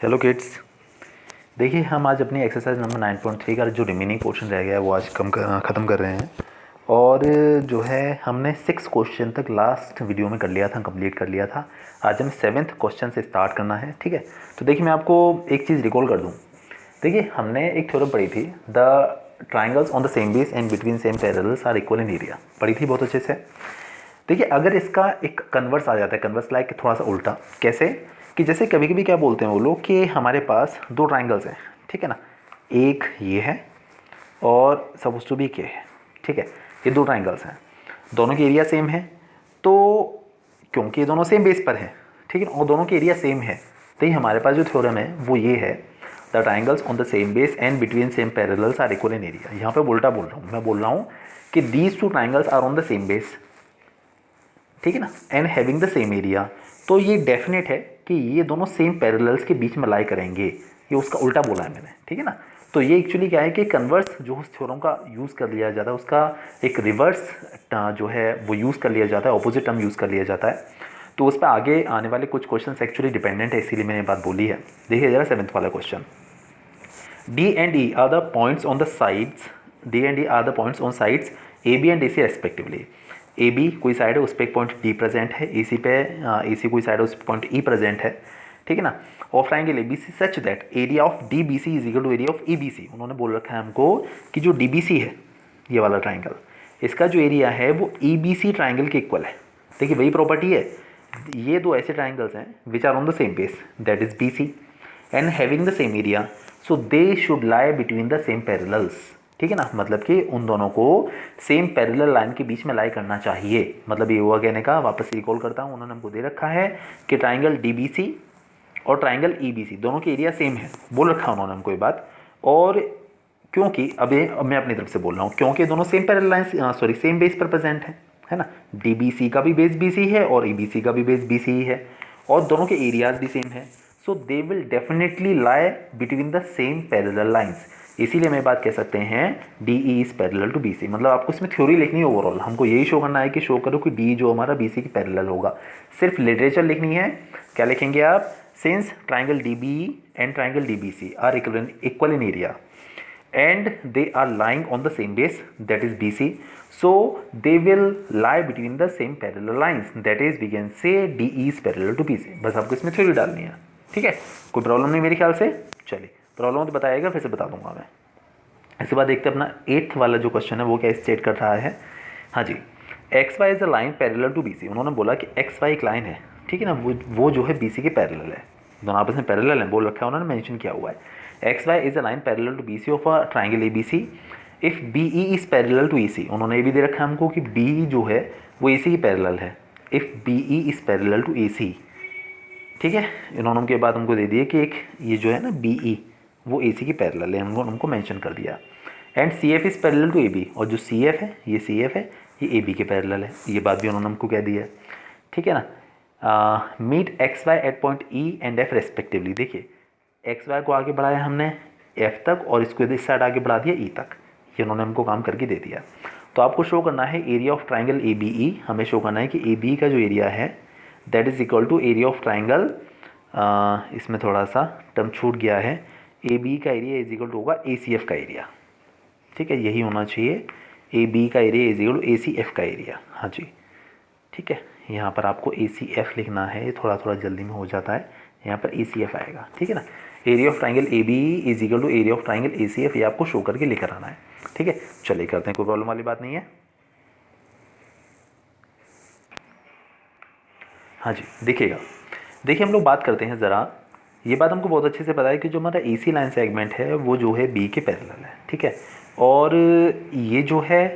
Hello kids, देखिए हम आज अपनी एक्सरसाइज नंबर 9.3 का जो रिमेनिंग पोर्शन रह गया है वो आज ख़त्म कर रहे हैं। और जो है हमने 6 क्वेश्चन तक लास्ट वीडियो में कर लिया था, कंप्लीट कर लिया था। आज हमें 7th क्वेश्चन से स्टार्ट करना है, ठीक है। तो देखिए मैं आपको एक चीज़ रिकॉल कर दूँ। देखिए हमने एक थ्योरम पढ़ी थी, the triangles on the same base and between same parallels are equal in area, पढ़ी थी बहुत अच्छे से। देखिए अगर इसका एक कन्वर्स आ जाता है, कन्वर्स लाइक थोड़ा सा उल्टा, कैसे कि जैसे कभी कभी क्या बोलते हैं वो लोग कि हमारे पास 2 ट्राइंगल्स हैं, ठीक है ना। एक ये है और सपोज टू बी के है, ठीक है। ये 2 ट्राइंगल्स हैं, दोनों की एरिया सेम है। तो क्योंकि ये दोनों सेम बेस पर हैं, ठीक है, और दोनों की एरिया सेम है, तो ये हमारे पास जो थ्योरम है वो ये है, the triangles on the same base and between same parallels are equal in area. यहाँ पे उल्टा बोल रहा हूँ, मैं बोल रहा हूँ कि these 2 triangles are on the same base, ठीक है ना, and having the same area. तो ये डेफिनेट है कि ये दोनों सेम पैरेलल्स के बीच में लाई करेंगे। ये उसका उल्टा बोला है मैंने, ठीक है ना। तो ये एक्चुअली क्या है कि कन्वर्स जो उस थ्योरम का यूज़ कर लिया जाता है, उसका एक रिवर्स जो है वो यूज़ कर लिया जाता है, ऑपोजिट टर्म यूज़ कर लिया जाता है। तो उस पर आगे आने वाले कुछ क्वेश्चन एक्चुअली डिपेंडेंट है, इसीलिए मैंने बात बोली है। देखिए जरा 7th वाला question, D and E are the points on the sides, D and E are the points on sides AB and AC respectively। AB कोई साइड है उस पर एक पॉइंट D प्रेजेंट है, AC पे AC कोई साइड है उस पर पॉइंट E प्रेजेंट है, ठीक है ना। और triangle ABC such that area of DBC is equal to area of EBC। उन्होंने बोल रखा है हमको कि जो DBC है ये वाला ट्राइंगल, इसका जो एरिया है वो EBC ट्राइंगल के इक्वल है। देखिए वही प्रॉपर्टी है, ये 2 ऐसे ट्राइंगल्स हैं which are on the same base that is BC and having the same area, so they should lie between the same parallels, ठीक है ना। मतलब कि उन दोनों को सेम पैरेलल लाइन के बीच में लाई करना चाहिए। मतलब ये हुआ कहने का, वापस रिकॉल करता हूँ, उन्होंने हमको दे रखा है कि ट्राइंगल DBC और ट्राइंगल EBC दोनों के एरिया सेम है, बोल रखा है उन्होंने हमको ये बात। और क्योंकि अब मैं अपनी तरफ से बोल रहा हूँ, क्योंकि दोनों same parallel line same base पर प्रेजेंट है ना। DBC का भी बेस BC है और EBC का भी बेस BC ही है, और दोनों के एरियाज भी सेम है। So they will definitely lie between the same parallel lines. इसीलिए मैं बात कह सकते हैं DE is parallel to BC। मतलब आपको इसमें थ्योरी लिखनी है ओवरऑल, हमको यही शो करना है कि शो करो कि D जो हमारा BC की पैरेलल होगा। सिर्फ लिटरेचर लिखनी है। क्या लिखेंगे आप, since triangle DBE and triangle DBC are equal in area and they are lying on the same base that is BC, so they will lie between the same parallel lines, that is we can say DE is parallel to BC। बस आपको इसमें theory डालनी है, ठीक है। कोई problem नहीं मेरे ख्याल से। चलिए प्रॉब्लम तो बताएगा, फिर से बता दूंगा मैं। इसके बाद देखते हैं अपना 8th वाला जो क्वेश्चन है वो क्या स्टेट कर रहा है। हाँ जी, X Y is a line parallel to BC। उन्होंने बोला कि एक्स वाई एक लाइन है, ठीक है ना, वो जो है BC के पैरेलल है, दोनों आपस में पैरेलल है, बोल रखा है उन्होंने, मेंशन किया हुआ है। X Y is a line parallel to BC of a triangle ABC if BE is parallel to EC। उन्होंने ये भी दे रखा है हमको कि BE जो है वो AC की पैरेलल है, if BE is parallel to AC, ठीक है। इन्होंने उनके बाद हमको दे दिया कि एक ये जो है ना BE वो AC की पैरेलल है, हमको मेंशन कर दिया। And CF is parallel to AB, और जो CF है ये CF है ये AB के पैरेलल है, ये बात भी उन्होंने हमको कह दी है, ठीक है ना। Meet XY at point E and F respectively. देखिए XY को आगे बढ़ाया हमने F तक और इसको इस साइड आगे बढ़ा दिया E तक, ये उन्होंने हमको काम करके दे दिया। तो आपको शो करना है एरिया ऑफ ट्राइंगल ABE। हमें शो करना है कि AB का जो एरिया है that is equal to area of triangle, इसमें थोड़ा सा टर्म छूट गया है, AB का एरिया इज इक्वल टू होगा ACF का एरिया, ठीक है, यही होना चाहिए। AB का area is equal to ACF का एरिया, हाँ जी, ठीक है। यहाँ पर आपको ACF लिखना है, ये थोड़ा थोड़ा जल्दी में हो जाता है, यहाँ पर ACF आएगा, ठीक है ना। Area of triangle ABE is equal to area of triangle ACF, ये आपको शो करके लेकर आना है, ठीक है। चलिए करते हैं, कोई प्रॉब्लम वाली बात नहीं है। हाँ जी देखिएगा, देखिए हम लोग बात करते हैं ज़रा, ये बात हमको बहुत अच्छे से पता है कि जो हमारा AC लाइन सेगमेंट है वो जो है B के पैरेलल है, ठीक है। और ये जो है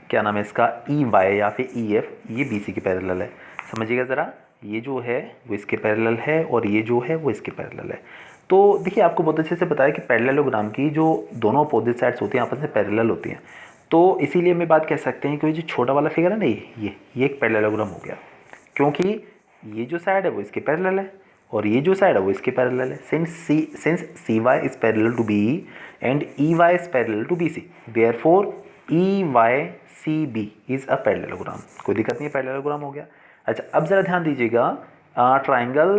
क्या नाम है इसका EY या फिर EF, ये BC के पैरेलल है। समझिएगा ज़रा, ये जो है वो इसके पैरेलल है और ये जो है वो इसके पैरेलल है। तो देखिए आपको बहुत अच्छे से पता है कि पैरेललोग्राम की जो दोनों अपोजिट साइड्स होती हैं आपस में पैरेलल होती हैं, तो इसीलिए हम बात कह सकते हैं कि जो छोटा वाला फिगर है ना ये एक पैरेललोग्राम हो गया, क्योंकि ये जो साइड है वो इसके पैरेलल है और ये जो साइड है वो इसके पैरेलल है। Since CY is parallel to BE and EY is parallel to BC, therefore EYCB is a parallelogram. कोई दिक्कत नहीं है, पैरेललोग्राम हो गया। अच्छा अब ज़रा ध्यान दीजिएगा ट्राइंगल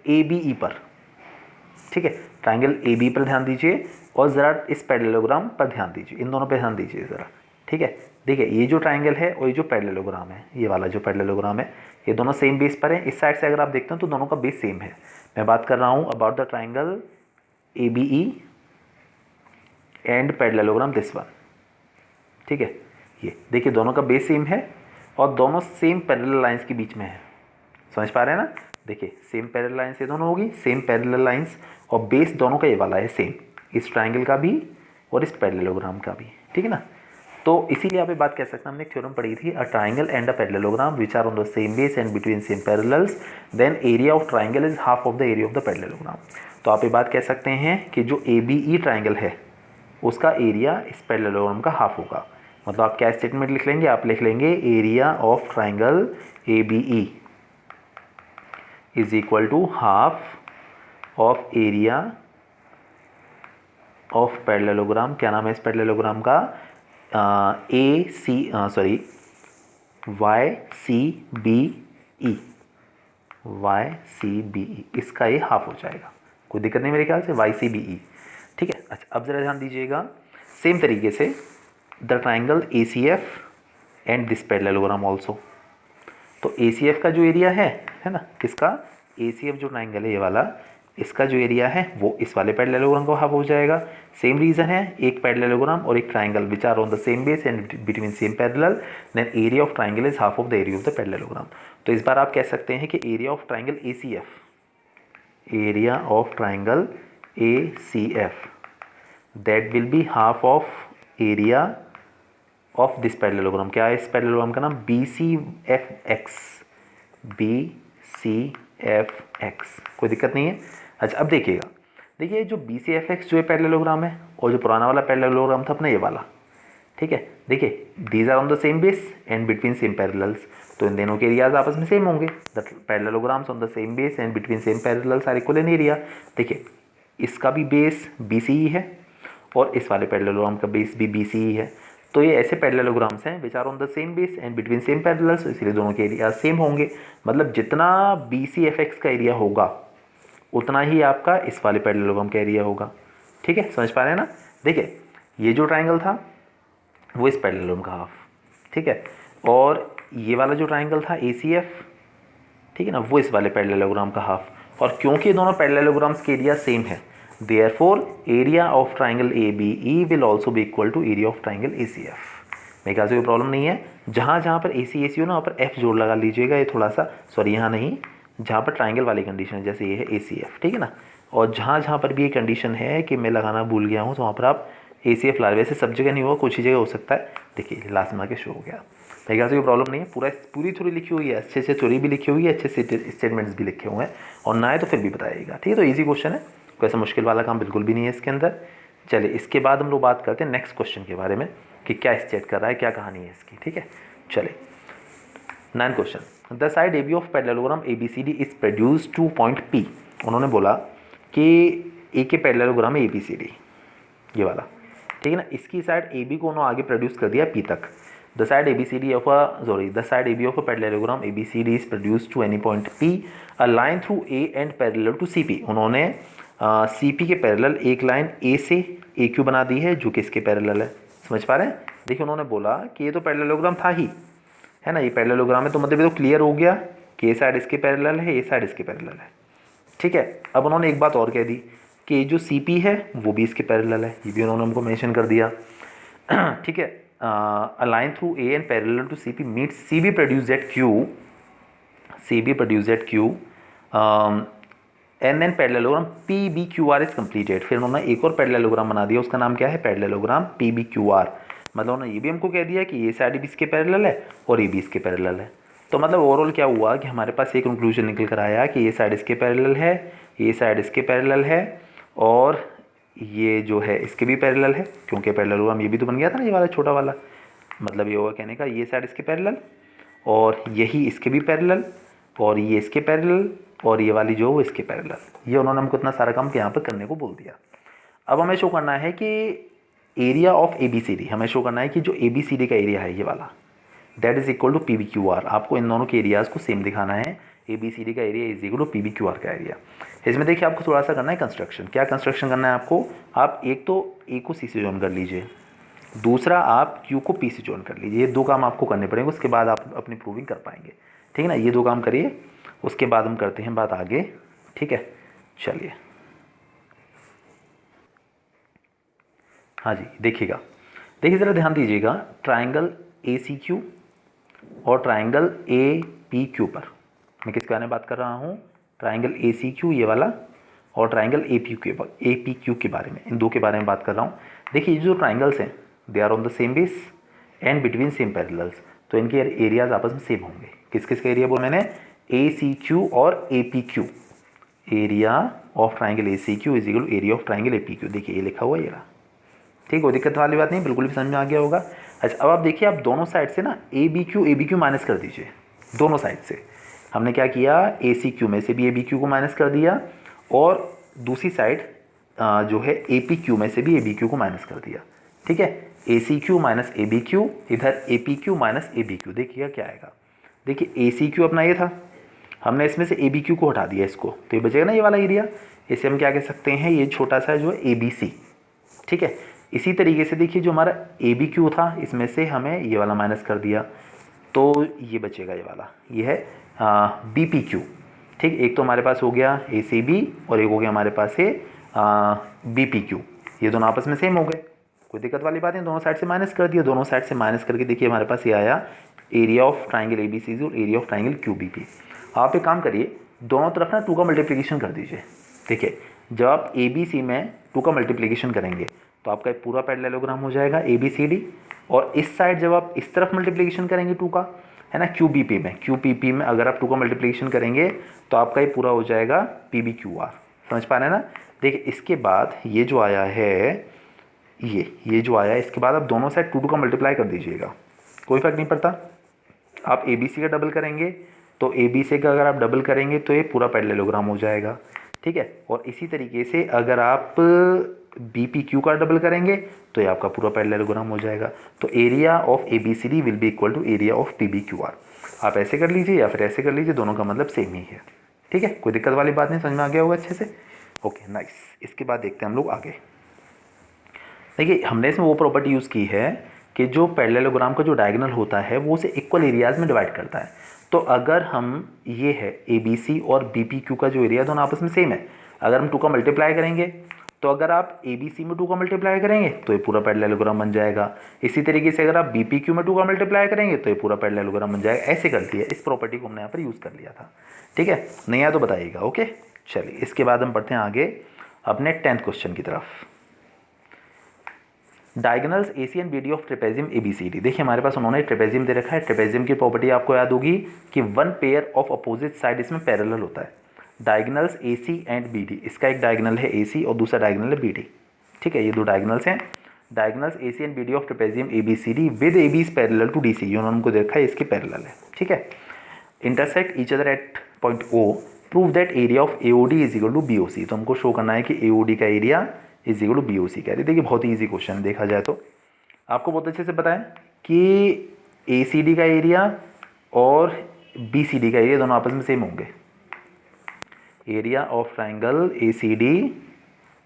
ABE पर, ठीक है। ट्राइंगल ए बी पर ध्यान दीजिए और ज़रा इस पैरेललोग्राम पर ध्यान दीजिए, इन दोनों पर ध्यान दीजिए ज़रा, ठीक है। देखिए ये जो ट्राइंगल है और ये जो पैरेललोग्राम है, ये वाला जो पैरेललोग्राम है, ये दोनों सेम बेस पर है। इस साइड से अगर आप देखते हो तो दोनों का बेस सेम है। मैं बात कर रहा हूँ about the triangle A B E and parallelogram this one, ठीक है। ये देखिए दोनों का बेस सेम है और दोनों सेम पैरेलल लाइंस के बीच में है, समझ पा रहे हैं ना। देखिए सेम पैरेलल लाइंस ये दोनों होगी, सेम पैरेलल लाइंस, और बेस दोनों का ये वाला है सेम, इस ट्राइंगल का भी और इस पैरेललोग्राम का भी, ठीक है ना। तो इसीलिए आप ये बात कह सकते हैं, हमने एक थ्योरम पढ़ी थी, a triangle and a parallelogram which are on the same base and between same parallels, then area of triangle is half of the area of the parallelogram. तो आप ये बात कह सकते हैं कि जो ए बी ई ट्राइंगल है उसका एरिया इस पैरेललोग्राम का हाफ होगा। मतलब आप क्या स्टेटमेंट लिख लेंगे, आप लिख लेंगे area of triangle A B E is equal to half of area of parallelogram. क्या नाम है इस पैरेललोग्राम का, A C sorry Y C B E, Y C B E, इसका ये हाफ हो जाएगा, कोई दिक्कत नहीं मेरे ख्याल से, वाई सी बी ई, ठीक है। अच्छा अब जरा ध्यान दीजिएगा, सेम तरीके से the triangle A C F and this parallelogram also. तो ए सी एफ का जो एरिया है ना, किसका, ए सी एफ जो ट्राइंगल है ये वाला, इसका जो एरिया है वो इस वाले पैरेललोग्राम का हाफ हो जाएगा। सेम रीज़न है, एक पैरेललोग्राम और एक triangle which are on the same base and between same parallel, then area of triangle is half of the area of the parallelogram. तो इस बार आप कह सकते हैं कि area of triangle A C F, area of triangle A C F that will be half of area of this parallelogram. क्या है इस पैरेललोग्राम का नाम, B C F X, B C F x, कोई दिक्कत नहीं है। अच्छा अब देखिएगा, देखिए जो बी सी एफ एक्स जो है पैरेललोग्राम है और जो पुराना वाला पैरेललोग्राम था अपना ये वाला, ठीक है। देखिए these are on the same base and between same parallels, तो इन दोनों के एरियाज आपस में सेम होंगे। The parallelograms on the same base and between same parallels are equal in area. देखिए इसका भी बेस बी सी ई है और इस वाले पैरेललोग्राम का बेस भी बी सी ई है। तो ये ऐसे पैरेललोग्राम्स हैं which are on the same base and between same parallels, इसलिए दोनों के एरिया सेम होंगे। मतलब जितना बी सी एफ एक्स का एरिया होगा उतना ही आपका इस वाले पैरेललोग्राम का एरिया होगा, ठीक है, समझ पा रहे हैं ना। देखिए ये जो ट्राइंगल था वो इस पैरेललोग्राम का हाफ, ठीक है, और ये वाला जो ट्राइंगल था ए सी एफ, ठीक है ना, वो इस वाले पैरेललोग्राम का हाफ। और क्योंकि दोनों पैरेललोग्राम्स के एरिया सेम है, therefore area of triangle ABE will also be equal to area of triangle ACF। मेरे ख्याल से कोई प्रॉब्लम नहीं है। जहाँ जहाँ पर AC AC हो ना वहाँ पर F जोड़ लगा लीजिएगा, ये थोड़ा सा, सॉरी यहाँ नहीं, जहाँ पर ट्राइंगल वाली कंडीशन है, जैसे ये है ACF, ठीक है ना। और जहाँ जहाँ पर भी ये कंडीशन है कि मैं लगाना भूल गया हूँ तो वहाँ पर आप ACF ला, वैसे सब जगह नहीं हुआ, कुछ ही जगह हो सकता है। देखिए लास्ट में आके शो हो गया। मेरे ख्याल से कोई प्रॉब्लम नहीं है, पूरी थ्योरी लिखी हुई है, अच्छे से थ्योरी भी लिखी हुई है, अच्छे से स्टेटमेंट्स भी लिखे हुए हैं, और ना है तो फिर भी बताइएगा, ठीक है। तो ईजी क्वेश्चन है, कोई ऐसा मुश्किल वाला काम बिल्कुल भी नहीं है इसके अंदर। चलिए इसके बाद हम लोग बात करते हैं नेक्स्ट क्वेश्चन के बारे में कि क्या स्टेट कर रहा है, क्या कहानी है इसकी, ठीक है। चलिए 9th question, the side A B of parallelogram A B C D is produce to point P. उन्होंने बोला कि ए के पैरेललोग्राम है ए बी सी डी, ये वाला, ठीक है ना, इसकी साइड ए बी को उन्होंने आगे प्रोड्यूस कर दिया पी तक। The side A B C D of the side A B of a parallelogram A B C D is produce to any point P, a line through A and parallel to C P. उन्होंने C P के parallel एक line A से A Q बना दी है जो कि इसके parallel है, समझ पा रहे हैं। देखिए उन्होंने बोला कि ये तो पैरेललोग्राम था ही, है ना, ये पैरेललोग्राम है, तो मतलब ये तो क्लियर हो गया कि ये साइड इसके पैरेलल है, ये साइड इसके पैरेलल है, ठीक है। अब उन्होंने एक बात और कह दी कि ये जो सी पी है वो भी इसके पैरेलल है, ये भी उन्होंने हमको मेंशन कर दिया, ठीक है। A line through A and parallel to C P meets C B produce at Q, C B produce at Q and then parallelogram P B Q R is completed. फिर उन्होंने एक और पैरेललोग्राम बना दिया, उसका नाम क्या है, parallelogram P B Q R. मतलब उन्होंने ये भी हमको कह दिया कि ये साइड भी इसके पैरेलल है और ये भी इसके पैरेलल है। तो मतलब ओवरऑल क्या हुआ कि हमारे पास एक कंक्लूजन निकल कर आया कि ये साइड इसके पैरेलल है, ये साइड इसके पैरेलल है, और ये जो है इसके भी पैरेलल है, क्योंकि पैरेललोग्राम ये भी तो बन गया था ना, ये वाला छोटा वाला। मतलब ये होगा कहने का, ये साइड इसके पैरेलल और यही इसके भी पैरेलल और ये इसके पैरेलल और ये वाली जो वो इसके पैरेलल। ये उन्होंने हमको इतना सारा काम यहाँ पर करने को बोल दिया। अब हमें शो करना है कि area of A B C D, हमें शो करना है कि जो ए बी सी डी का एरिया है ये वाला, that is equal to P B Q R. आपको इन दोनों के एरियाज़ को सेम दिखाना है, ए बी सी डी का area is equal to P B Q R का एरिया। इसमें देखिए आपको थोड़ा सा करना है कंस्ट्रक्शन। क्या कंस्ट्रक्शन करना है आपको? आप एक तो ए को सी से जॉइन कर लीजिए, दूसरा आप क्यू को पी से जॉइन कर लीजिए। ये 2 काम आपको करने पड़ेंगे, उसके बाद आप अपनी प्रूविंग कर पाएंगे। ठीक है ना, ये 2 काम करिए, उसके बाद हम करते हैं बात आगे। ठीक है, चलिए। हाँ जी, देखिएगा, देखिए ज़रा ध्यान दीजिएगा, ट्राइंगल ए सी क्यू और ट्राइंगल ए पी क्यू पर मैं किसके बारे में बात कर रहा हूँ? ट्राइंगल ए सी क्यू ये वाला और ट्राइंगल ए पी क्यू के बारे में, इन 2 के बारे में बात कर रहा हूँ। देखिए जो ट्राइंगल्स हैं they are on the same base and between same parallels, तो इनके एरियाज आपस में सेम होंगे। किस किस का एरिया बोला मैंने? ए सी क्यू और A P Q. Area of triangle A C Q is equal to area of triangle A P Q. देखिए ये लिखा हुआ है, ये रहा। ठीक, कोई दिक्कत वाली बात नहीं, बिल्कुल भी समझ में आ गया होगा। अच्छा, अब आप देखिए, आप दोनों साइड से ना ए बी क्यू माइनस कर दीजिए। दोनों साइड से हमने क्या किया, ए सी क्यू में से भी ए बी क्यू को माइनस कर दिया, और दूसरी साइड जो है ए पी क्यू में से भी ए बी क्यू को माइनस कर दिया। ठीक है, A C Q minus A B Q, इधर A P Q minus A B Q. देखिएगा क्या आएगा। देखिए ए सी क्यू अपना ये था, हमने इसमें से ए बी क्यू को हटा दिया इसको, तो ये बचेगा ना ये वाला एरिया। इसे हम क्या कह सकते हैं, ये छोटा सा जो है ए बी सी। ठीक है, इसी तरीके से देखिए जो हमारा ए बी क्यू था, इसमें से हमें ये वाला माइनस कर दिया, तो ये बचेगा ये वाला, ये है बी पी क्यू। ठीक, एक तो हमारे पास हो गया ए सी बी और एक हो गया हमारे पास है बी पी क्यू। ये दोनों आपस में सेम हो गए, कोई दिक्कत वाली बात नहीं। दोनों साइड से माइनस कर दिया, दोनों साइड से माइनस करके देखिए हमारे पास ये आया area of triangle A B C और area of triangle Q B P. आप एक काम करिए, दोनों तरफ ना 2 का मल्टीप्लिकेशन कर दीजिए। देखिए जब आप ए बी सी में 2 का मल्टीप्लिकेशन करेंगे तो आपका एक पूरा पैरेललोग्राम हो जाएगा ए बी सी डी, और इस साइड जब आप इस तरफ मल्टीप्लिकेशन करेंगे 2 का, है ना, क्यू बी पी में अगर आप 2 का मल्टीप्लिकेशन करेंगे तो आपका ये पूरा हो जाएगा पी बी क्यू आर। समझ पा रहे हैं ना? देखिए इसके बाद ये जो आया है, ये जो आया है, इसके बाद आप दोनों साइड 2 का मल्टीप्लाई कर दीजिएगा, कोई फर्क नहीं पड़ता। आप ए बी सी का डबल करेंगे तो ए बी सी का अगर आप डबल करेंगे तो ये पूरा पैरेललोग्राम हो जाएगा। ठीक है, और इसी तरीके से अगर आप बी पी क्यू का डबल करेंगे तो ये आपका पूरा पैरेललोग्राम हो जाएगा। तो area of A B C D will be equal to area of P B Q R. आप ऐसे कर लीजिए या फिर ऐसे कर लीजिए, दोनों का मतलब सेम ही है। ठीक है, कोई दिक्कत वाली बात नहीं, समझ में आ गया होगा अच्छे से। ओके नाइस, इसके बाद देखते हैं हम लोग आगे। देखिए हमने इसमें वो प्रॉपर्टी यूज़ की है कि जो पैरेललोग्राम का जो डायगोनल होता है वो उसे इक्वल एरियाज में डिवाइड करता है। तो अगर हम ये है ए बी सी और बी पी क्यू का जो एरिया दोनों आपस में सेम है, अगर हम 2 का मल्टीप्लाई करेंगे तो अगर आप ए बी सी में 2 का मल्टीप्लाई करेंगे तो ये पूरा पैरेललोग्राम बन जाएगा। इसी तरीके से अगर आप बी पी क्यू में 2 का मल्टीप्लाई करेंगे तो ये पूरा पैरेललोग्राम बन जाएगा। ऐसे कर दिया, इस प्रॉपर्टी को हमने यहाँ पर यूज़ कर लिया था। ठीक है, नहीं आया तो बताइएगा। ओके चलिए, इसके बाद हम पढ़ते हैं आगे अपने 10th क्वेश्चन की तरफ। Diagonals A C and B D of trapezium A B C D. देखिए हमारे पास उन्होंने ट्रेपेजियम दे रखा है। ट्रेपेजियम की प्रॉपर्टी आपको याद होगी कि 1 पेयर ऑफ अपोजिट साइड इसमें पैरेलल होता है। Diagonals A C and B D, इसका एक डायगोनल है ए सी और दूसरा डायगोनल है बी डी। ठीक है, ये 2 डायगोनल्स हैं। Diagonals A C and B D of trapezium A B C D with A B is parallel to D C, ये उन्होंने हमको देखा है, इसके पैरेलल है। ठीक है, intersect each other at point O, prove that area of A O D is equal to B O C. तो हमको शो करना है कि ए ओ डी का area is equal to B O C कह रही है। देखिए बहुत ही ईजी क्वेश्चन देखा जाए तो, आपको बहुत अच्छे से पता है कि ए सी डी का एरिया और बी सी डी का एरिया दोनों आपस में सेम होंगे। Area of triangle A C D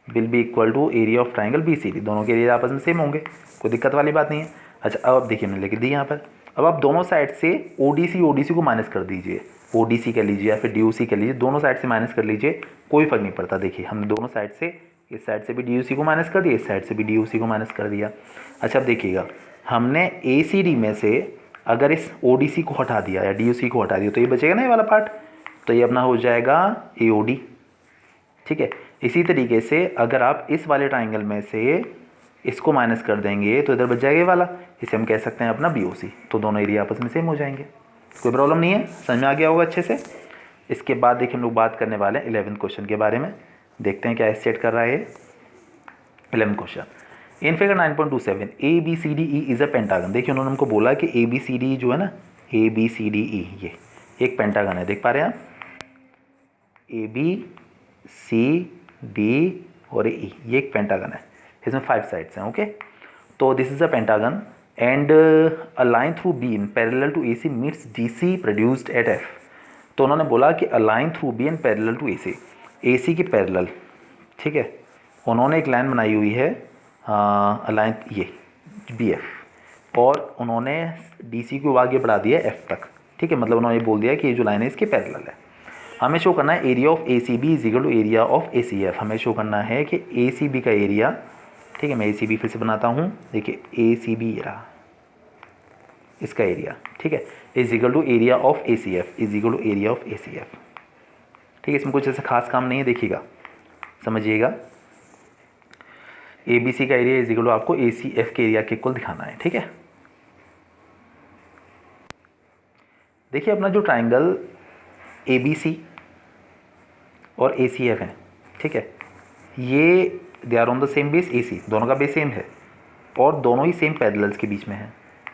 will be equal to area of triangle B C D, दोनों के एरिया आपस में सेम होंगे, कोई दिक्कत वाली बात नहीं है। अच्छा अब आप देखिए मैंने लिख दी यहाँ पर, अब आप दोनों साइड से ओ डी सी को माइनस कर दीजिए। ओ डी सी कह लीजिए या फिर डी ओ सी कह लीजिए, दोनों साइड से माइनस कर लीजिए, कोई फर्क नहीं पड़ता। देखिए हमने दोनों साइड से, इस साइड से भी डी ओ सी को माइनस कर दिया, इस साइड से भी डी ओ सी को माइनस कर दिया। अच्छा अब देखिएगा, हमने ए सी डी में से अगर इस ओ डी सी को हटा दिया या डी ओ सी को हटा दिया तो ये बचेगा ना ये वाला पार्ट, तो ये अपना हो जाएगा ए ओ डी। ठीक है, इसी तरीके से अगर आप इस वाले ट्राइंगल में से इसको माइनस कर देंगे तो इधर बच जाएगा ये वाला, इसे हम कह सकते हैं अपना बी ओ सी। तो दोनों एरिया आपस में सेम हो जाएंगे, कोई प्रॉब्लम नहीं है, समझ में आ गया होगा अच्छे से। इसके बाद देखिए हम लोग बात करने वाले हैं 11th क्वेश्चन के बारे में। देखते हैं क्या सेट कर रहा है 11th question. In figure 9.27 A B C D E is a pentagon. देखिए उन्होंने हमको बोला कि ए बी सी डी जो है ना, ए बी सी डी ई ये एक पेंटागन है। देख पा रहे हैं आप, ए बी सी डी और ई, ये एक पेंटागन है, इसमें 5 साइड्स हैं। ओके, तो this is a pentagon and a line through B in parallel to A C meets D C produced at F. तो उन्होंने बोला कि a line through B in parallel to A C, AC के parallel, ठीक है, उन्होंने एक line बनाई हुई है, लाइन ये BF, और उन्होंने DC को आगे बढ़ा दिया F तक, ठीक है, मतलब उन्होंने ये बोल दिया कि ये जो लाइन है इसके पैरेलल है। हमें शो करना है area of ACB is equal to area of ACF। हमें शो करना है कि ACB का एरिया, ठीक है, मैं ACB फिर से बनाता हूँ, देखिए ACB ये रहा, इसका एरिया, ठीक है, is equal to area of ACF is equal to area of ACF, ठीक है। इसमें कुछ ऐसा खास काम नहीं है, देखिएगा, समझिएगा। ABC का एरिया इज इक्वल टू आपको ACF के एरिया के इक्वल दिखाना है, ठीक है। देखिए अपना जो ट्राइंगल ABC और ACF है, ठीक है, ये they are on the same base AC, दोनों का बेस सेम है और दोनों ही सेम पैरेलल्स के बीच में है।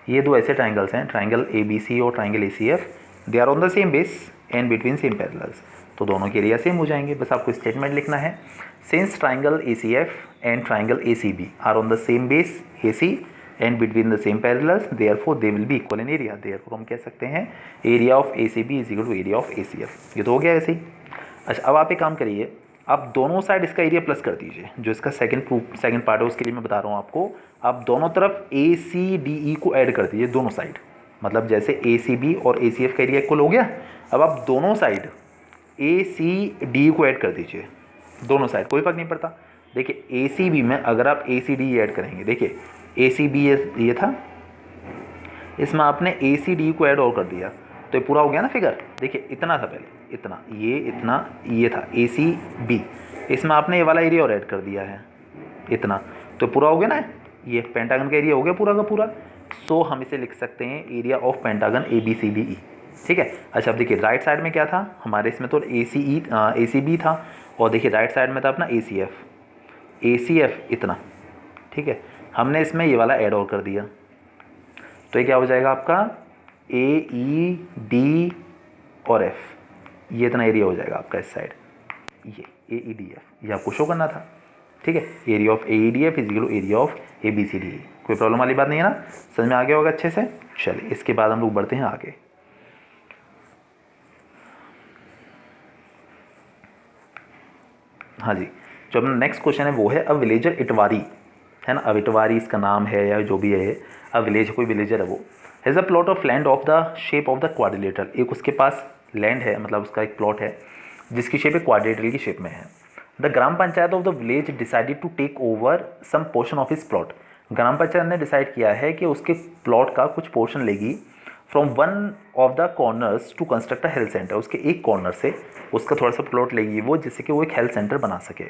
ये दो ऐसे ट्राइंगल्स हैं, ट्राइंगल ABC और triangle ACF, they are on the same base and between same parallels, तो दोनों के एरिया सेम हो जाएंगे। बस आपको स्टेटमेंट लिखना है, since triangle ACF and triangle ACB are on the same base AC and between the same parallels, therefore they will be equal in area. Therefore हम कह सकते हैं area of ACB is equal to area of ACF। ये तो हो गया ऐसे ही। अच्छा, अब आप एक काम करिए, आप दोनों साइड इसका एरिया प्लस कर दीजिए। जो इसका सेकंड पार्ट है उसके लिए मैं बता रहा हूँ आपको, आप दोनों तरफ ACDE को ऐड कर दीजिए, दोनों साइड, मतलब जैसे ACB और ACF का एरिया इक्वल हो गया, अब आप दोनों साइड ACDE को ऐड कर दीजिए, दोनों साइड, कोई फर्क नहीं पड़ता। देखिए ACB में अगर आप ACDE ऐड करेंगे, देखिए ACB ये था, इसमें आपने ACDE को ऐड और कर दिया तो ये पूरा हो गया ना फिगर। देखिए इतना था पहले, इतना, ये इतना, ये था ACB, इसमें आपने ये वाला एरिया और ऐड कर दिया है इतना, तो पूरा हो गया ना, ये पेंटागन का एरिया हो गया पूरा का पूरा। सो हम इसे लिख सकते हैं एरिया ऑफ पेंटागन ABCDE, ठीक है। अच्छा अब देखिए राइट साइड में क्या था हमारे, इसमें तो ACB था, और देखिए राइट साइड में था अपना ACF इतना, ठीक है, हमने इसमें ये वाला ऐड और कर दिया, तो ये क्या हो जाएगा आपका AED और F, ये इतना एरिया हो जाएगा आपका इस साइड, ये AEDF, ये आपको शो करना था, ठीक है। Area of AEDF is equal to area of ABCDE। कोई प्रॉब्लम वाली बात नहीं है ना, समझ में आ गया होगा अच्छे से। चलिए इसके बाद हम लोग बढ़ते हैं आगे। हाँ जी, जो अपना नेक्स्ट क्वेश्चन है वो है अ विलेजर इटवारी, है ना, अब इटवारी इसका नाम है या जो भी है, अ विलेज, कोई विलेजर है वो, has a plot of land of the shape of the quadrilateral. एक उसके पास लैंड है, मतलब उसका एक प्लॉट है जिसकी शेप एक क्वाड्रिलेटरल की शेप में है। The gram panchayat of the village decided to take over some portion of his plot. Gram panchayat ने डिसाइड किया है कि उसके प्लॉट का कुछ पोर्शन लेगी from one of the corners to construct a health centre. उसके एक कॉर्नर से उसका थोड़ा सा प्लॉट लेगी वो, जिससे कि वो एक हेल्थ सेंटर बना सके।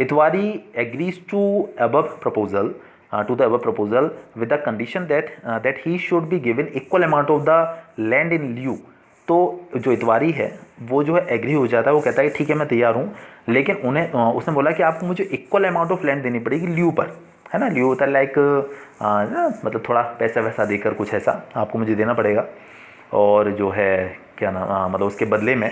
Itwari agrees to above proposal to the above proposal with the condition that he should be given equal amount of the land in lieu। तो जो इतवारी है वो जो है एग्री हो जाता है, वो कहता है कि ठीक है मैं तैयार हूँ, लेकिन उन्हें उसने बोला कि आपको मुझे इक्वल अमाउंट ऑफ लैंड देनी पड़ेगी ल्यू पर, है ना। ल्यू होता है लाइक मतलब थोड़ा पैसा वैसा देकर कुछ ऐसा आपको मुझे देना पड़ेगा, और जो है क्या नाम मतलब उसके बदले में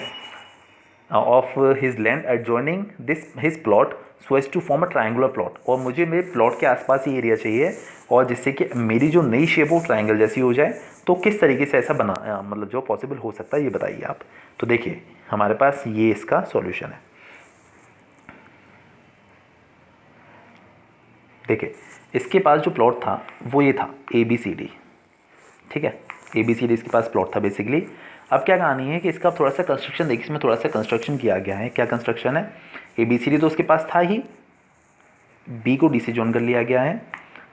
of his land adjoining this his plot so as to form a triangular plot. और मुझे मेरे प्लॉट के आसपास ही एरिया चाहिए, और जिससे कि मेरी जो नई शेप हो ट्रायंगल जैसी हो जाए। तो किस तरीके से ऐसा बना मतलब जो पॉसिबल हो सकता है ये बताइए आप। तो देखिए हमारे पास ये इसका सॉल्यूशन है। देखिए इसके पास जो प्लॉट था वो ये था ABCD, ठीक है, ABCD इसके पास प्लॉट था बेसिकली। अब क्या कहानी है कि इसका थोड़ा सा कंस्ट्रक्शन देखिए, इसमें थोड़ा सा कंस्ट्रक्शन किया गया है। क्या कंस्ट्रक्शन है, ABCD तो उसके पास था ही, B को D से जोन कर लिया गया है,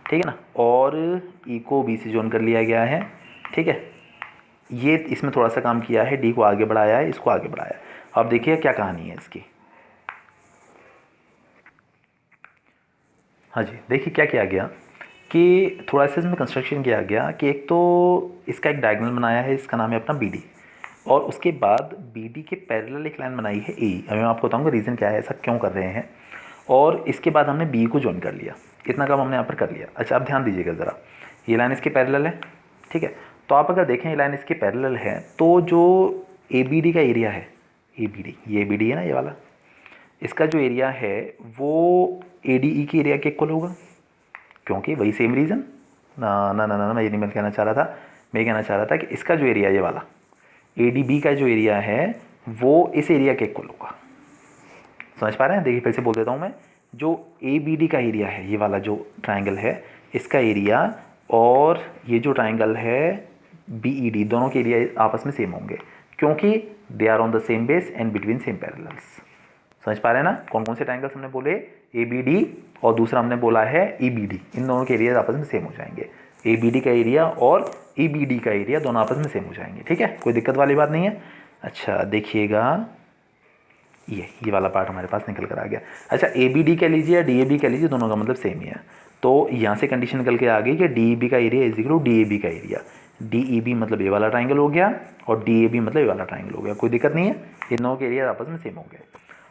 ठीक है ना, और E को B से जोन कर लिया गया है, ठीक है। ये इसमें थोड़ा सा काम किया है, D को आगे बढ़ाया है, इसको आगे बढ़ाया है। अब देखिए क्या कहानी है इसकी। हाँ जी, देखिए क्या किया गया कि थोड़ा सा इसमें कंस्ट्रक्शन किया गया कि एक तो इसका एक डायगोनल बनाया है, इसका नाम है अपना BD, और उसके बाद BD के पैरेलल एक लाइन बनाई है AE। अभी मैं आपको बताऊंगा रीज़न क्या है, ऐसा क्यों कर रहे हैं। और इसके बाद हमने BE को ज्वाइन कर लिया, इतना काम हमने यहाँ पर कर लिया। अच्छा आप ध्यान दीजिएगा ज़रा, ये लाइन इसके पैरेलल है, ठीक है। तो आप अगर देखें ये लाइन इसके पैरेलल है, तो जो ABD का एरिया है, ABD ये ABD है ना ये वाला, इसका जो एरिया है वो ADE के एरिया के इक्वल होगा, क्योंकि वही सेम रीज़न। ना ना ना ना मैं ये नहीं मैं कहना चाह रहा था, मैं कहना चाह रहा था कि इसका जो एरिया ये वाला ADB का जो एरिया है वो इस एरिया के इक्वल होगा, समझ पा रहे हैं? देखिए फिर से बोल देता हूँ मैं, जो ABD का एरिया है, ये वाला जो ट्राइंगल है इसका एरिया, और ये जो ट्राइंगल है BED, दोनों के एरिया आपस में सेम होंगे क्योंकि they are on the same base and between same parallels. समझ पा रहे हैं ना? कौन कौन से ट्राइंगल्स हमने बोले? ABD और दूसरा हमने बोला है EBD। इन दोनों के एरिया आपस में सेम हो जाएंगे। ABD का एरिया और EBD का एरिया दोनों आपस में सेम हो जाएंगे। ठीक है, कोई दिक्कत वाली बात नहीं है। अच्छा देखिएगा, ये वाला पार्ट हमारे पास निकल कर आ गया। अच्छा ABD कह लीजिए या DAB कह लीजिए, दोनों का मतलब सेम ही है। तो यहाँ से कंडीशन निकल के आ गई कि DAB का area is equal to DAB का एरिया। DEB मतलब ये वाला ट्राइंगल हो गया और DAB मतलब ये वाला ट्राइंगल हो गया। कोई दिक्कत नहीं है, इन दोनों के एरिया आपस में सेम हो गए।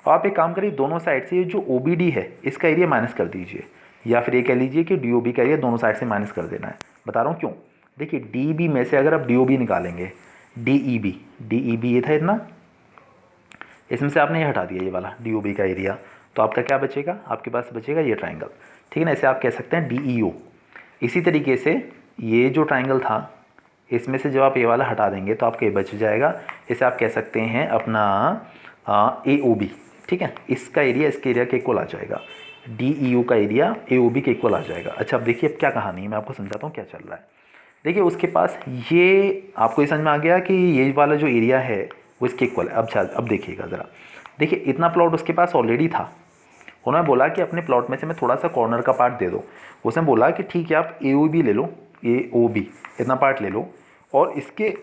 और आप एक काम करिए, दोनों साइड से जो OBD है इसका एरिया माइनस कर दीजिए, या फिर ये कह लीजिए कि DOB का एरिया दोनों साइड से माइनस कर देना है। बता रहा हूँ क्यों। देखिए DEB में से अगर आप DOB निकालेंगे, DEB ये था इतना, इसमें से आपने ये हटा दिया ये वाला DOB का एरिया, तो आपका क्या बचेगा? आपके पास बचेगा ये ट्राइंगल। ठीक है ना, इसे आप कह सकते हैं DEO। इसी तरीके से ये जो ट्राइंगल था इसमें से जब आप ये वाला हटा देंगे तो आपका ये बच जाएगा, इसे आप कह सकते हैं अपना AOB। ठीक है, इसका एरिया इसके एरिया के इक्वल आ जाएगा, DEO का एरिया AOB के इक्वल आ जाएगा। अच्छा अब देखिए अब क्या कहानी है, मैं आपको समझाता हूँ क्या चल रहा है। देखिए उसके पास ये, आपको ये समझ में आ गया कि ये वाला जो एरिया है वो इसके इक्वल है। अब देखिएगा ज़रा, देखिए इतना प्लॉट उसके पास ऑलरेडी था। उन्होंने बोला कि अपने प्लॉट में से मैं थोड़ा सा कॉर्नर का पार्ट दे दो। उसने बोला कि ठीक है आप AOB ले लो, AOB इतना पार्ट ले लो और इसके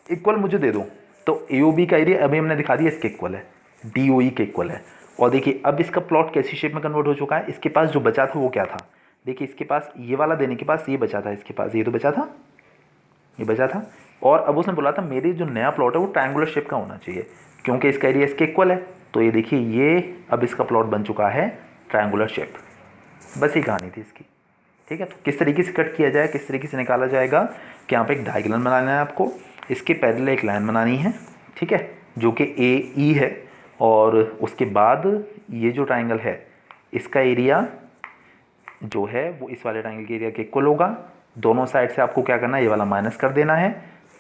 इक्वल मुझे दे दो। तो AOB का एरिया अभी हमने दिखा दिया इसके इक्वल है, DOE के इक्वल है। और देखिए अब इसका प्लॉट कैसी शेप में कन्वर्ट हो चुका है। इसके पास जो बचा था वो क्या था? देखिए इसके पास ये वाला देने के पास ये बचा था, इसके पास ये तो बचा था, ये बचा था। और अब उसने बोला था मेरे जो नया प्लॉट है वो ट्रायंगुलर शेप का होना चाहिए क्योंकि इसका एरिया इसके इक्वल है। तो ये देखिए ये अब इसका प्लॉट बन चुका है ट्रायंगुलर शेप। बस ये कहानी थी इसकी। ठीक है, तो किस तरीके से कट किया जाए, किस तरीके से निकाला जाएगा कि यहाँ पे एक डायगोनल बनाना है आपको, इसके पैरेलल एक लाइन बनानी है। ठीक है, जो कि AE है, और उसके बाद ये जो ट्राइंगल है इसका एरिया जो है वो इस वाले ट्राइंगल के एरिया के इक्वल होगा। दोनों साइड से आपको क्या करना है, ये वाला माइनस कर देना है,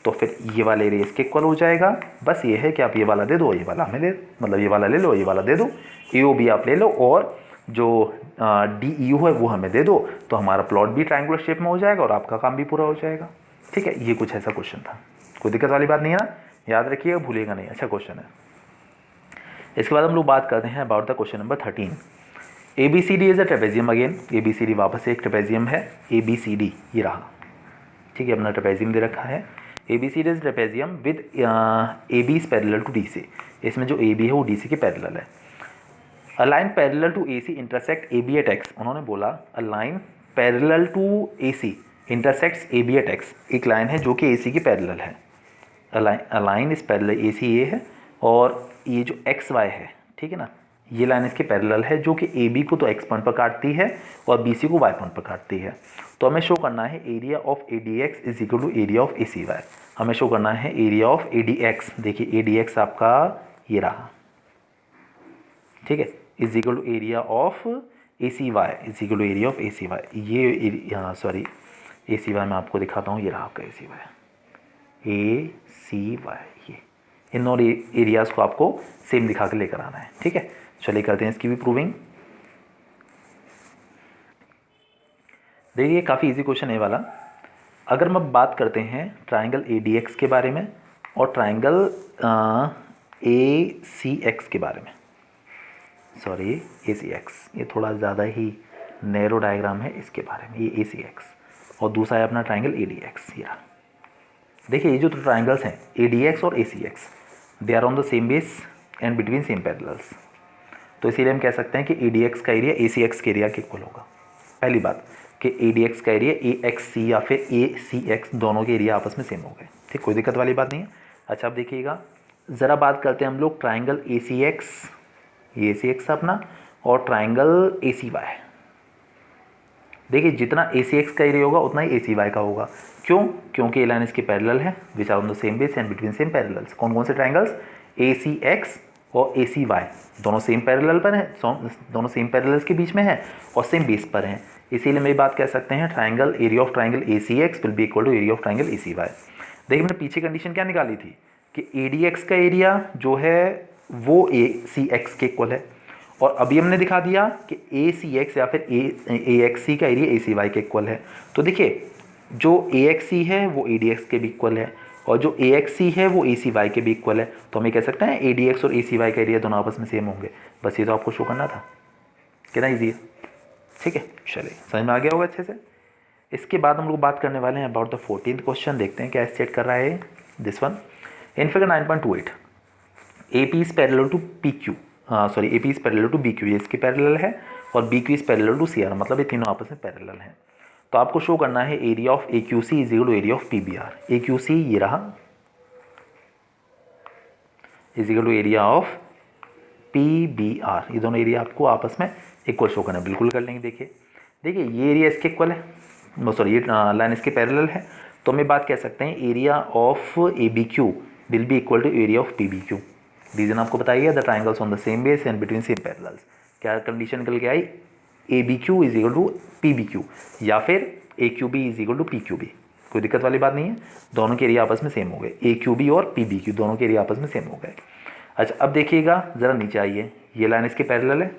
तो फिर ये वाला एरिया इसके इक्वल हो जाएगा। बस ये है कि आप ये वाला दे दो, ये वाला हमें दे, मतलब ये वाला ले लो, ये वाला दे दो, AOB आप ले लो और जो DEO है वो हमें दे दो, तो हमारा प्लॉट भी ट्रायंगुलर शेप में हो जाएगा और आपका काम भी पूरा हो जाएगा। ठीक है, ये कुछ ऐसा क्वेश्चन था, कोई दिक्कत वाली बात नहीं है ना, याद रखिएगा, भूलिएगा नहीं, अच्छा क्वेश्चन है। इसके बाद हम लोग बात करते हैं about the question number 13। ABCD is a trapezium. Again ABCD वापस से एक ट्रेपेजियम है, ABCD ये रहा। ठीक है, अपना ट्रेपेजियम दे रखा है, ABCD is trapezium with AB is parallel to DC। इसमें जो AB है वो DC के पैरेलल है। A line parallel to AC intersect AB at X। उन्होंने बोला a line parallel to AC intersects AB at X। एक लाइन है जो कि AC की पैरेलल है। A line is parallel AC ये है और ये जो XY है, ठीक है ना, ये लाइन इसके पैरेलल है जो कि AB को तो X पॉइंट पर काटती है और BC को Y पॉइंट पर काटती है। तो हमें शो करना है area of ADX is equal to area of ACY। हमें शो करना है एरिया ऑफ ADX। देखिए ADX आपका ये रहा, ठीक है, is equal to area of ACY is equal to area of ACY। ये यहाँ सॉरी ACY मैं आपको दिखाता हूँ, ये रहा आपका ACY। ये इन दोनों एरियाज़ को आपको सेम दिखा के लेकर आना है। ठीक है, चलिए करते हैं इसकी भी प्रूविंग। देखिए काफ़ी इजी क्वेश्चन है वाला। अगर हम बात करते हैं ट्राइंगल ADX के बारे में और ट्राइंगल ACX के बारे में, सॉरी ACX, ये थोड़ा ज़्यादा ही नैरो डायग्राम है इसके बारे में, ये ACX और दूसरा है अपना ट्राइंगल ADX। ये देखिए ये जो ट्राइंगल्स हैं ADX और ACX, they are on the same base and between same parallels. तो इसीलिए हम कह सकते हैं कि ADX का एरिया ACX के एरिया के इक्वल होगा। पहली बात कि ADX का एरिया AXC या फिर ACX दोनों के एरिया आपस में सेम हो गए। ठीक, कोई दिक्कत वाली बात नहीं है। अच्छा अब देखिएगा ज़रा बात करते हैं हम लोग ट्राइंगल ACX, ये ACX अपना, और ट्राइंगल ACY। देखिए जितना ACX का एरिया होगा उतना ही ACY का होगा। क्यों? क्योंकि ये लाइन इसके पैरेलल है, which are on the same base and between same parallels. कौन कौन से ट्राइंगल्स? ACX और ACY दोनों सेम पैरेलल पर हैं, दोनों सेम पैरेलल्स के बीच में हैं और सेम बेस पर हैं। इसीलिए मेरी बात कह सकते हैं triangle area of triangle ACX will be equal to area of triangle ACY। देखिए मैंने पीछे कंडीशन क्या निकाली थी कि ADX का एरिया जो है वो ACX के इक्वल है और अभी हमने दिखा दिया कि ए सी एक्स या फिर ए एक्स सी का एरिया ए सी वाई के इक्वल है। तो देखिए जो ए एक्स सी है वो ए डी एक्स के भी इक्वल है और जो ए एक्स सी है वो ए सी वाई के भी इक्वल है। तो हम ये कह सकते हैं ए डी एक्स और ए सी वाई का एरिया दोनों आपस में सेम होंगे। बस ये तो आपको शो करना था, कितना ईजी है। ठीक है, चलिए समझ में आ गया होगा अच्छे से। इसके बाद हम लोग बात करने वाले हैं अबाउट द 14th क्वेश्चन। देखते हैं क्या स्टेट कर रहा है this one. In figure 9.28 A P is parallel to P Q, sorry A P is parallel to B Q, ये इसके पैरेलल है, और B Q is parallel to C R, मतलब ये तीनों आपस में पैरेलल हैं। तो आपको शो करना है area of A Q C is equal to area of P B R. A Q C ये रहा is equal to area of P B R, ये दोनों एरिया आपको आपस में इक्वल शो करना है। बिल्कुल कर लेंगे। देखिए देखिए ये एरिया इसके इक्वल है, सॉरी ये लाइन इसके पैरेलल है, तो हम ये बात कह सकते हैं area of A B Q will be equal to area of P B Q. Reason आपको बताइए, the triangles on the same base and between same parallels. क्या कंडीशन निकल के आई, A B Q is equal to P B Q या फिर A Q B is equal to P Q B. कोई दिक्कत वाली बात नहीं है, दोनों के एरिया आपस में सेम हो गए। ए क्यू बी और पी बी क्यू दोनों के एरिया आपस में सेम हो गए। अच्छा अब देखिएगा ज़रा नीचे आइए, ये लाइन इसके पैरेलल है,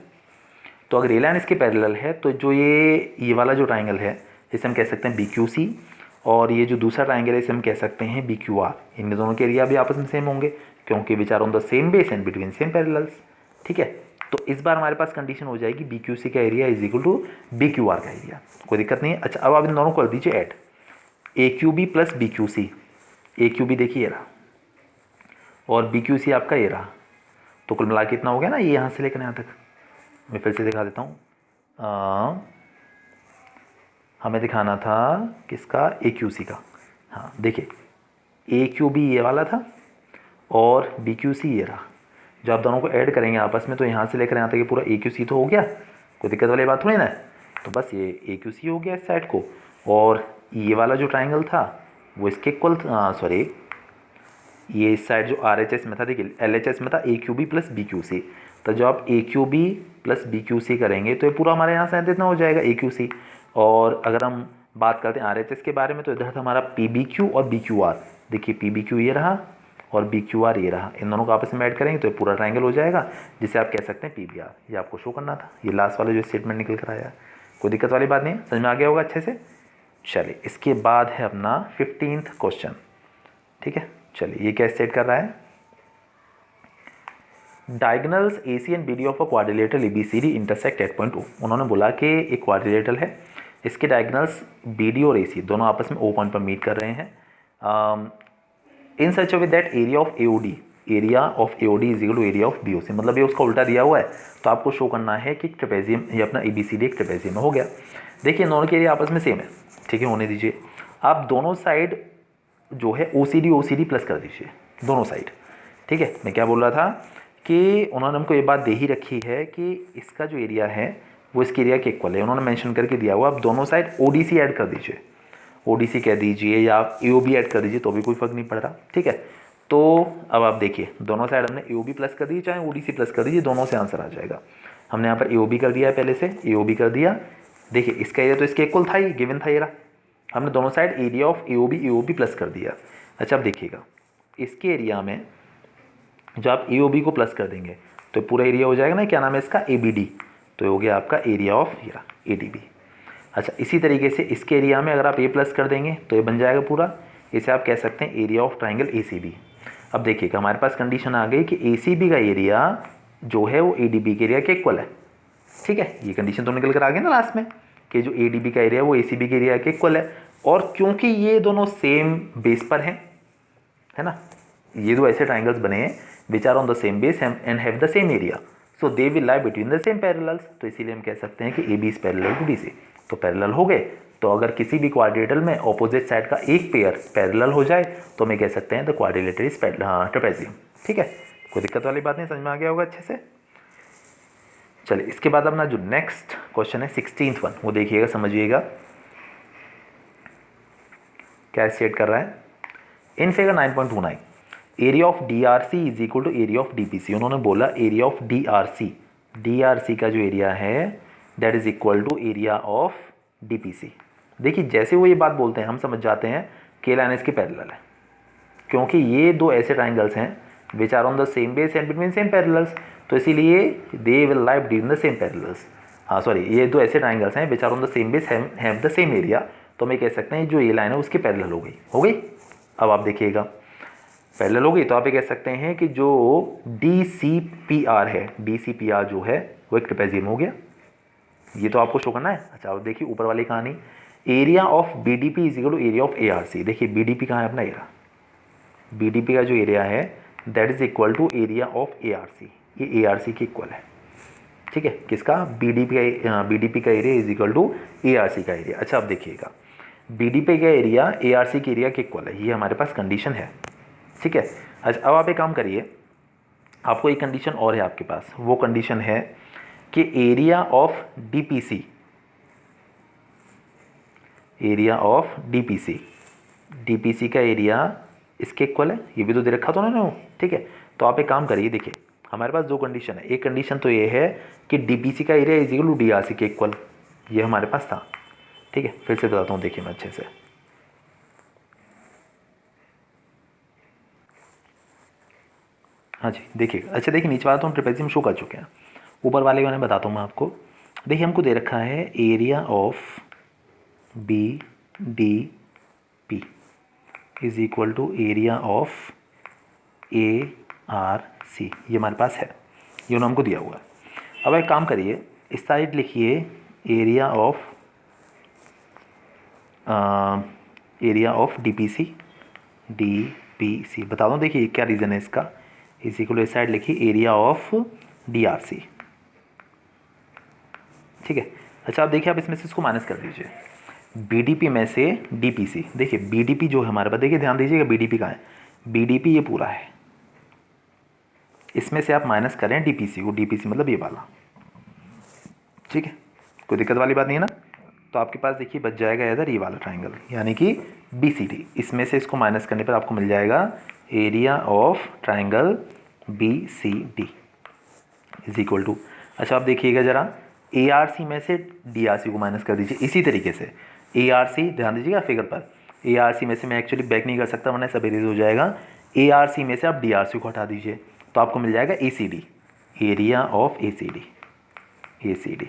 तो अगर ये लाइन इसके पैरेलल है तो जो ये वाला जो ट्राइंगल है इसे हम कह सकते हैं बी क्यू सी, और ये जो दूसरा ट्राइंगल है इसे हम कह सकते हैं बी क्यू आर। इन दोनों के एरिया भी आपस में सेम होंगे क्योंकि which are on the same base and between same parallels. ठीक है, तो इस बार हमारे पास कंडीशन हो जाएगी बी क्यू सी का area is equal to B Q R का एरिया। कोई दिक्कत नहीं है। अच्छा अब आप इन दोनों को कर दीजिए add, A Q B plus B Q C. A Q B देखिए ये रहा और बी क्यू सी आपका ये रहा, तो कुल मिला के इतना हो गया ना, ये यहाँ से लेकर यहाँ तक। मैं फिर से दिखा देता हूँ, हमें दिखाना था किसका, ए क्यू सी का। हाँ देखिए ए क्यू बी ये वाला था और बी क्यू सी ये रहा। जब आप दोनों को ऐड करेंगे आपस में तो यहाँ से लेकर यहाँ तक ये पूरा ए क्यू सी तो हो गया, कोई दिक्कत वाली बात थोड़ी ना। तो बस ये ए क्यू सी हो गया इस साइड को, और ये वाला जो ट्राइंगल था वो इसके इक्वल, सॉरी ये इस साइड जो आर एच एस में था, देखिए एल एच एस में था A Q B plus B Q C. तो जब आप A Q B plus B Q C करेंगे तो ये पूरा हमारे यहाँ से इतना हो जाएगा ए क्यू सी। और अगर हम बात करते हैं आर एच एस के बारे में तो इधर था हमारा पी बी क्यू और बी क्यू आर। देखिए पी बी क्यू ये रहा और बी क्यू आर ये रहा, इन दोनों को आपस में ऐड करेंगे तो ये पूरा ट्राइंगल हो जाएगा, जिसे आप कह सकते हैं पी बी आर। ये आपको शो करना था, ये लास्ट वाला जो स्टेटमेंट निकल कर आया। कोई दिक्कत वाली बात नहीं है, समझ में आ गया होगा अच्छे से। चलिए इसके बाद है अपना 15th क्वेश्चन। ठीक है, चलिए ये क्या स्टेट कर रहा है, diagonals A C and B D of a quadrilateral A B C D intersect at point O. उन्होंने बोला कि एक क्वाड्रिलेटरल है, इसके डायगोनल्स बी डी और ए सी दोनों आपस में ओ पॉइंट पर मीट कर रहे हैं। In such a way that area of A O D is equal to area of B O C. मतलब ये उसका उल्टा दिया हुआ है, तो आपको शो करना है कि ट्रेपेजियम, ये अपना ए बी सी डी एक ट्रेपेजियम हो गया। देखिए दोनों के एरिया आपस में सेम है, ठीक है, होने दीजिए। आप दोनों साइड जो है ओ सी डी प्लस कर दीजिए दोनों साइड। ठीक है, मैं क्या बोल रहा था कि उन्होंने हमको ये बात दे ही रखी है कि इसका जो एरिया है वो इसके एरिया के इक्वल है, उन्होंने मेंशन करके दिया हुआ। आप दोनों साइड ओडीसी ऐड कर दीजिए, ओडीसी कह दीजिए या आप एओबी ऐड कर दीजिए तो भी कोई फर्क नहीं पड़ रहा। ठीक है, तो अब आप देखिए दोनों साइड हमने एओबी प्लस कर दी, चाहे ओडीसी प्लस कर दीजिए, दोनों से आंसर आ जाएगा। हमने यहाँ पर एओबी कर दिया है, पहले से एओबी कर दिया। देखिए इसका एरिया तो इसके इक्वल था ही, गिवन था ये रहा। हमने दोनों side area of AOB plus कर दिया। अच्छा अब देखिएगा इसके एरिया में जब आप एओबी को प्लस कर देंगे तो पूरा एरिया हो जाएगा ना, क्या नाम है इसका, एबीडी। तो हो गया आपका एरिया ऑफ एडीबी। अच्छा इसी तरीके से इसके एरिया में अगर आप ए प्लस कर देंगे तो ये बन जाएगा पूरा, इसे आप कह सकते हैं एरिया ऑफ ट्राइंगल एसीबी। अब देखिएगा हमारे पास कंडीशन आ गई कि एसीबी का एरिया जो है वो एडीबी के एरिया के इक्वल है। ठीक है, ये कंडीशन तो निकल कर आ गई ना लास्ट में कि जो एडीबी का एरिया वो एसीबी के एरिया के इक्वल है। और क्योंकि ये दोनों सेम बेस पर हैं, है ना, ये दो ऐसे ट्राइंगल्स बने हैं which are on the same base and have the same area, so they will lie between the same parallels. तो इसीलिए हम कह सकते हैं कि A B is parallel to D C. तो पैरेलल हो गए, तो अगर किसी भी क्वाड्रिलेटरल में ऑपोजिट साइड का एक पेयर पैरेलल हो जाए तो हम कह सकते हैं द क्वाड्रिलेटर इज ट्रेपेजियम। ठीक है, कोई दिक्कत वाली बात नहीं, समझ में आ गया होगा अच्छे से। चलिए इसके बाद अपना जो नेक्स्ट क्वेश्चन है 16th वन, वो देखिएगा, समझिएगा क्या स्टेट कर रहा है। In figure 9.29 area of D R C is equal to area of D P C. उन्होंने बोला area of D R C का जो एरिया है that is equal to area of D P C. देखिए जैसे वो ये बात बोलते हैं हम समझ जाते हैं कि लाइन इसके पैरेलल है, क्योंकि ये दो ऐसे ट्राइंगल्स हैं which are on the same base and between same parallels. तो इसीलिए they will lie between the same parallels. हाँ सॉरी, ये दो ऐसे ट्राइंगल्स हैं which are on the same base have the same area, तो हम ये कह सकते हैं जो ये लाइन है उसकी पैरेलल हो गई। अब आप देखिएगा पैरेलल हो गई तो आप ये कह सकते हैं कि जो DCPR है, DCPR जो है वो एक ट्रेपेजियम हो गया। ये तो आपको शो करना है। अच्छा अब देखिए ऊपर वाली कहानी, area of BDP is equal to area of ARC। देखिए BDP कहाँ है अपना एरिया, BDP का जो एरिया है that is equal to area of ARC, ये ARC के इक्वल है। ठीक है, किसका, BDP का area is equal to ARC का एरिया। अच्छा अब देखिएगा BDP का एरिया ARC के एरिया के इक्वल है, ये हमारे पास कंडीशन है। ठीक है, अच्छा अब आप एक काम करिए, आपको एक कंडीशन और है आपके पास, वो कंडीशन है कि एरिया ऑफ DPC का एरिया इसके इक्वल है, ये भी तो दे रखा था ना। ठीक है, तो आप एक काम करिए, देखिए हमारे पास दो कंडीशन है, एक कंडीशन तो ये है कि DPC का area is equal to DRC के इक्वल, ये हमारे पास था। ठीक है, फिर से बताता हूँ, देखिए मैं अच्छे से, हाँ जी देखिए, अच्छा देखिए नीचे वाला तो हम ट्रेपेजियम शो कर चुके हैं, ऊपर वाले मैंने बताता हूँ मैं आपको। देखिए हमको दे रखा है area of BDP is equal to area of ARC, ये हमारे पास है, ये उन्होंने हमको दिया हुआ है। अब एक काम करिए, इस साइड लिखिए एरिया ऑफ DPC बता दो, देखिए क्या रीज़न है इसका, इसी को इस साइड लिखिए एरिया ऑफ DRC। ठीक है, अच्छा आप देखिए, आप इसमें से इसको माइनस कर दीजिए, BDP में से DPC, देखिए BDP जो है हमारे पास, देखिए ध्यान दीजिएगा BDP का है, BDP ये पूरा है, इसमें से आप माइनस करें DPC को, DPC मतलब ये वाला। ठीक है, कोई दिक्कत वाली बात नहीं है ना। तो आपके पास देखिए बच जाएगा इधर ये वाला ट्राइंगल, यानी कि BCD, इसमें से इसको माइनस करने पर आपको मिल जाएगा area of triangle BCD is equal to, अच्छा आप देखिएगा ज़रा, ARC में से DRC को माइनस कर दीजिए, इसी तरीके से ARC, ध्यान दीजिएगा फिगर पर, ARC में से मैं एक्चुअली बैक नहीं कर सकता वरना सब एरेज हो जाएगा, ARC में से आप DRC को हटा दीजिए तो आपको मिल जाएगा ACD, एरिया ऑफ ACD।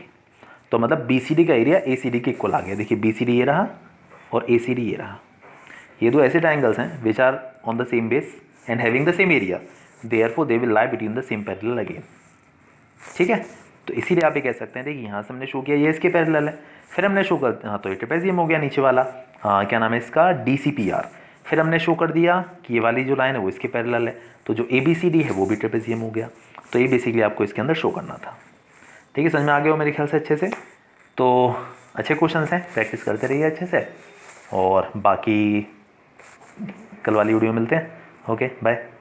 तो मतलब BCD का एरिया ACD के इक्वल आ गया। देखिए BCD ये रहा और ACD ये रहा, ये दो ऐसे ट्राइंगल्स हैं which are on the same base and having the same area, therefore they will lie between the same parallel again. ठीक है, तो इसीलिए आप ये कह सकते हैं, देखिए यहाँ से हमने शो किया ये इसके पैरेलल है, फिर हमने शो कर, हाँ तो ये ट्रेपेजियम हो गया नीचे वाला, हाँ क्या नाम है इसका, DCPR, फिर हमने शो कर दिया कि ये वाली जो लाइन है वो इसके पैरेलल है, तो जो ABCD है वो भी ट्रेपेजियम हो गया। तो ये बेसिकली आपको इसके अंदर शो करना था। ठीक है, समझ में आ गया हो मेरे ख्याल से अच्छे से। तो अच्छे क्वेश्चंस हैं, प्रैक्टिस करते रहिए अच्छे से, और बाकी कल वाली वीडियो मिलते हैं। Okay bye.